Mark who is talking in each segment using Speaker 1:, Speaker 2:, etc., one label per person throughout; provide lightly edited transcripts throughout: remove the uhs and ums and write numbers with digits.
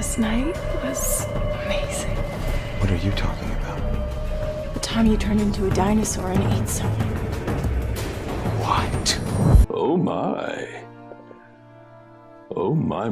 Speaker 1: last night was amazing.
Speaker 2: What are you talking about?
Speaker 1: The time you turned into a dinosaur and ate someone.
Speaker 2: What?
Speaker 3: Oh my. Oh my.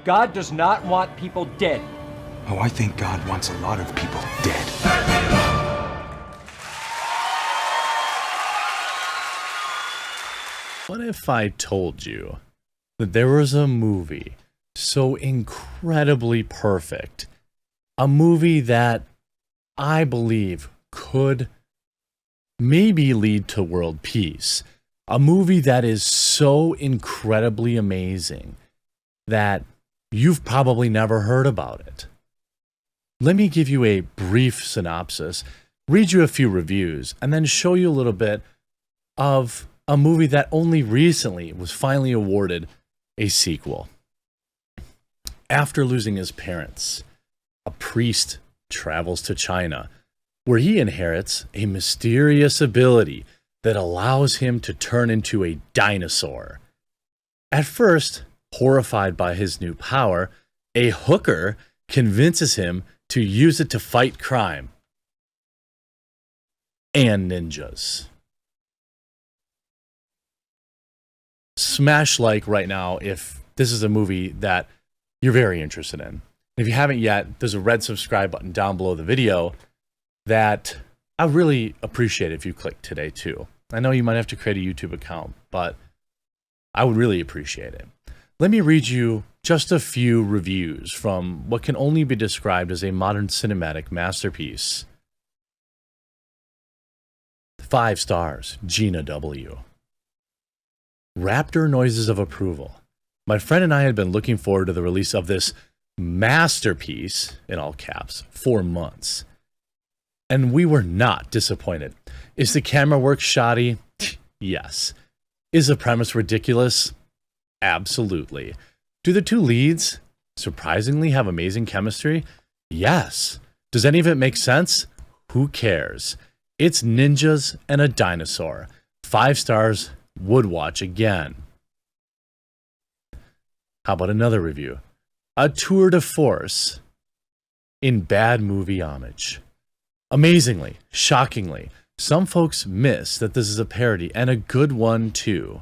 Speaker 4: God does not want people dead.
Speaker 2: Oh, I think God wants a lot of people dead.
Speaker 5: What if I told you that there was a movie so incredibly perfect, a movie that I believe could maybe lead to world peace, a movie that is so incredibly amazing that you've probably never heard about it? Let me give you a brief synopsis, read you a few reviews, and then show you a little bit of a movie that only recently was finally awarded a sequel. After losing his parents, a priest travels to China, where he inherits a mysterious ability that allows him to turn into a dinosaur. At first, horrified by his new power, a hooker convinces him to use it to fight crime and ninjas. Smash like right now if this is a movie that you're very interested in. If you haven't yet, there's a red subscribe button down below the video that I really appreciate if you click today too. I know you might have to create a YouTube account, but I would really appreciate it. Let me read you just a few reviews from what can only be described as a modern cinematic masterpiece. 5 stars, Gina W. Raptor noises of approval. My friend and I had been looking forward to the release of this masterpiece, in all caps, for months. And we were not disappointed. Is the camera work shoddy? Yes. Is the premise ridiculous? Absolutely. Do the two leads surprisingly have amazing chemistry? Yes. Does any of it make sense? Who cares? It's ninjas and a dinosaur. 5 stars, would watch again. How about another review? A tour de force in bad movie homage. Amazingly, shockingly, some folks miss that this is a parody, and a good one too.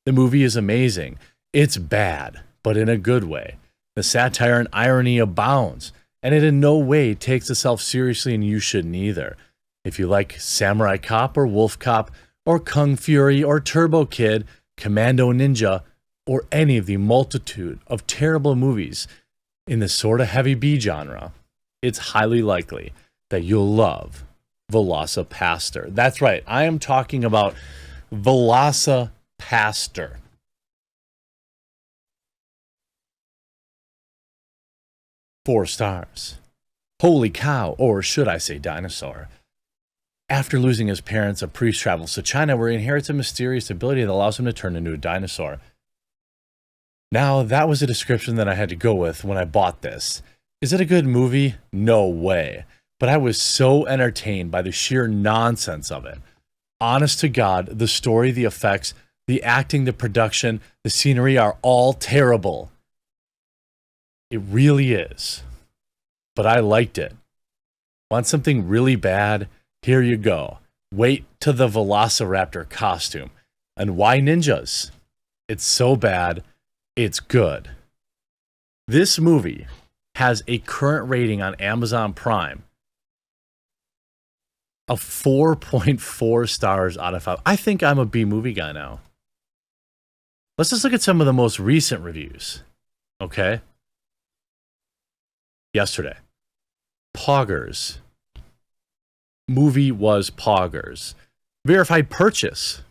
Speaker 5: The movie is amazing. It's bad, but in a good way. The satire and irony abounds, and it in no way takes itself seriously, and you shouldn't either. If you like Samurai Cop or Wolf Cop or Kung Fury or Turbo Kid, Commando Ninja, or any of the multitude of terrible movies in the sort of heavy B genre, it's highly likely that you'll love Velocipaster. That's right, I am talking about Velocipaster. Four stars. Holy cow, or should I say dinosaur. After losing his parents, a priest travels to China where he inherits a mysterious ability that allows him to turn into a dinosaur. Now, that was a description that I had to go with when I bought this. Is it a good movie? No way. But I was so entertained by the sheer nonsense of it. Honest to God, the story, the effects, the acting, the production, the scenery are all terrible. It really is. But I liked it. Want something really bad? Here you go. Wait to the Velociraptor costume. And why ninjas? It's so bad, it's good. This movie has a current rating on Amazon Prime of 4.4 stars out of 5. I think I'm a B movie guy now. Let's just look at some of the most recent reviews. Okay? Yesterday. Poggers. Movie was Poggers. Verified purchase.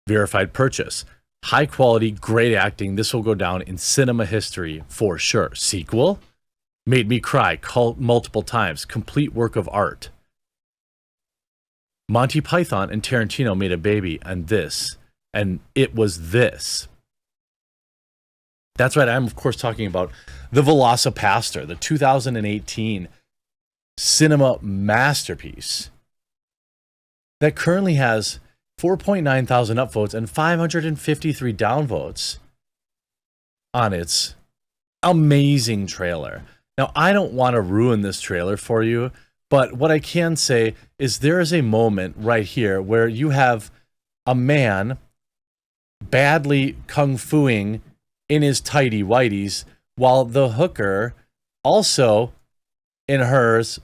Speaker 5: Verified purchase. High quality, great acting. This will go down in cinema history for sure. Sequel? Made me cry multiple times. Complete work of art. Monty Python and Tarantino made a baby, and it was this. That's right, I'm of course talking about The Velocipaster, the 2018 cinema masterpiece that currently has 4.9 thousand upvotes and 553 downvotes on its amazing trailer. Now, I don't want to ruin this trailer for you, but what I can say is there is a moment right here where you have a man badly kung-fuing in his tighty whities while the hooker also in hers,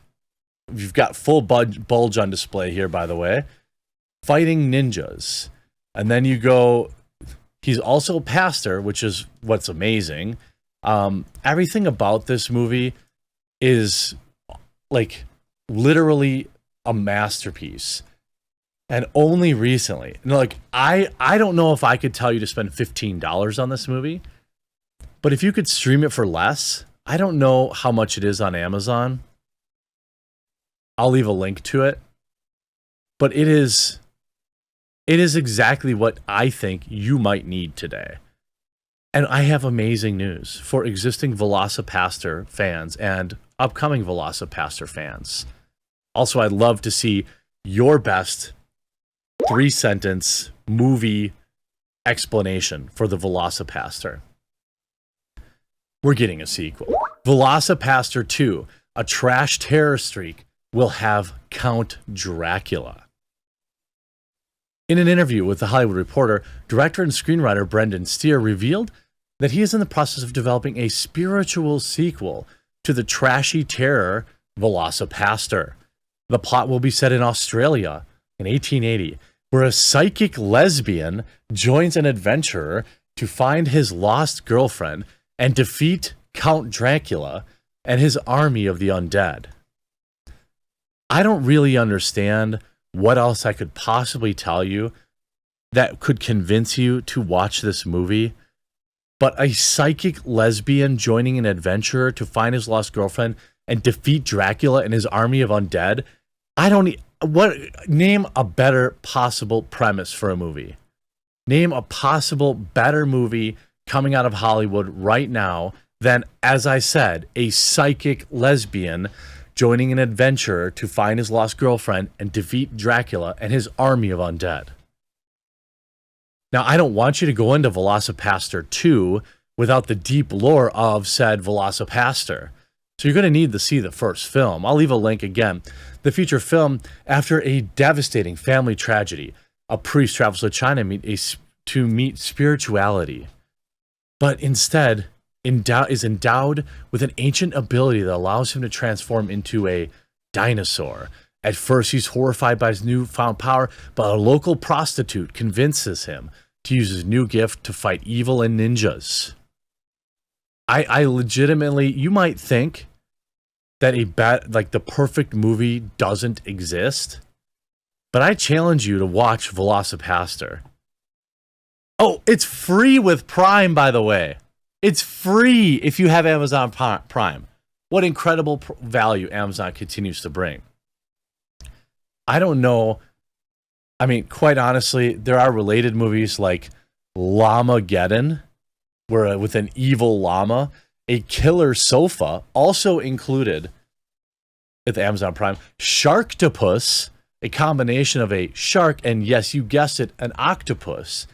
Speaker 5: you've got full bulge on display here, by the way, fighting ninjas. And then you go, he's also a pastor, which is what's amazing. Everything about this movie is like literally a masterpiece. And only recently, like I don't know if I could tell you to spend $15 on this movie, but if you could stream it for less, I don't know how much it is on Amazon. I'll leave a link to it. But it is exactly what I think you might need today. And I have amazing news for existing Velocipaster fans and upcoming Velocipaster fans. Also, I'd love to see your best 3-sentence movie explanation for the Velocipaster. We're getting a sequel. Velocipaster 2, a trash terror streak, will have Count Dracula. In an interview with The Hollywood Reporter, director and screenwriter Brendan Steer revealed that he is in the process of developing a spiritual sequel to the trashy terror Velocipaster. The plot will be set in Australia in 1880, where a psychic lesbian joins an adventurer to find his lost girlfriend and defeat Count Dracula and his army of the undead. I don't really understand what else I could possibly tell you that could convince you to watch this movie, but a psychic lesbian joining an adventurer to find his lost girlfriend and defeat Dracula and his army of undead. Name a better possible premise for a movie. Name a possible better movie coming out of Hollywood right now than, as I said, a psychic lesbian joining an adventurer to find his lost girlfriend and defeat Dracula and his army of undead. Now, I don't want you to go into Velocipaster 2 without the deep lore of said Velocipaster. So you're going to need to see the first film. I'll leave a link again. The feature film, after a devastating family tragedy, a priest travels to China to meet spirituality, but instead is endowed with an ancient ability that allows him to transform into a dinosaur. At first, he's horrified by his newfound power, but a local prostitute convinces him to use his new gift to fight evil and ninjas. I legitimately, you might think that the perfect movie doesn't exist, but I challenge you to watch Velocipaster. Oh, it's free with Prime, by the way. It's free if you have Amazon Prime. What incredible value Amazon continues to bring. I don't know. I mean, quite honestly, there are related movies like Llamageddon, where with an evil llama, a killer sofa, also included with Amazon Prime. Sharktopus, a combination of a shark and, yes, you guessed it, an octopus.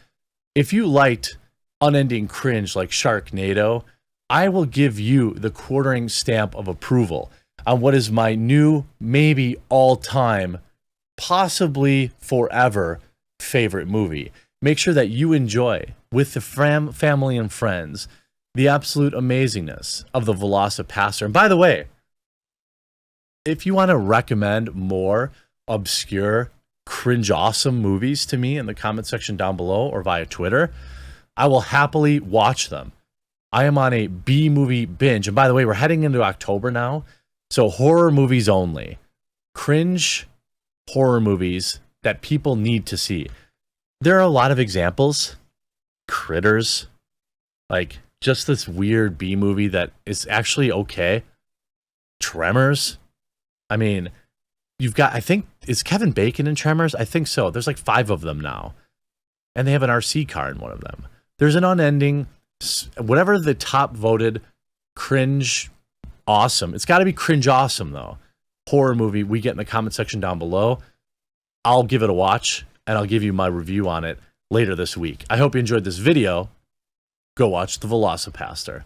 Speaker 5: If you liked unending cringe like Sharknado, I will give you the quartering stamp of approval on what is my new, maybe all-time, possibly forever favorite movie. Make sure that you enjoy, with the family and friends, the absolute amazingness of the Velocipaster. And by the way, if you want to recommend more obscure, cringe-awesome movies to me in the comment section down below or via Twitter, I will happily watch them. I am on a B-movie binge. And by the way, we're heading into October now, so horror movies only. Cringe horror movies that people need to see. There are a lot of examples. Critters. Like, just this weird B-movie that is actually okay. Tremors. I mean, you've got, I think, is Kevin Bacon in Tremors? I think so. There's like 5 of them now. And they have an RC car in one of them. There's an unending, whatever the top voted cringe awesome. It's got to be cringe awesome, though. Horror movie we get in the comment section down below. I'll give it a watch, and I'll give you my review on it later this week. I hope you enjoyed this video. Go watch The Velocipaster.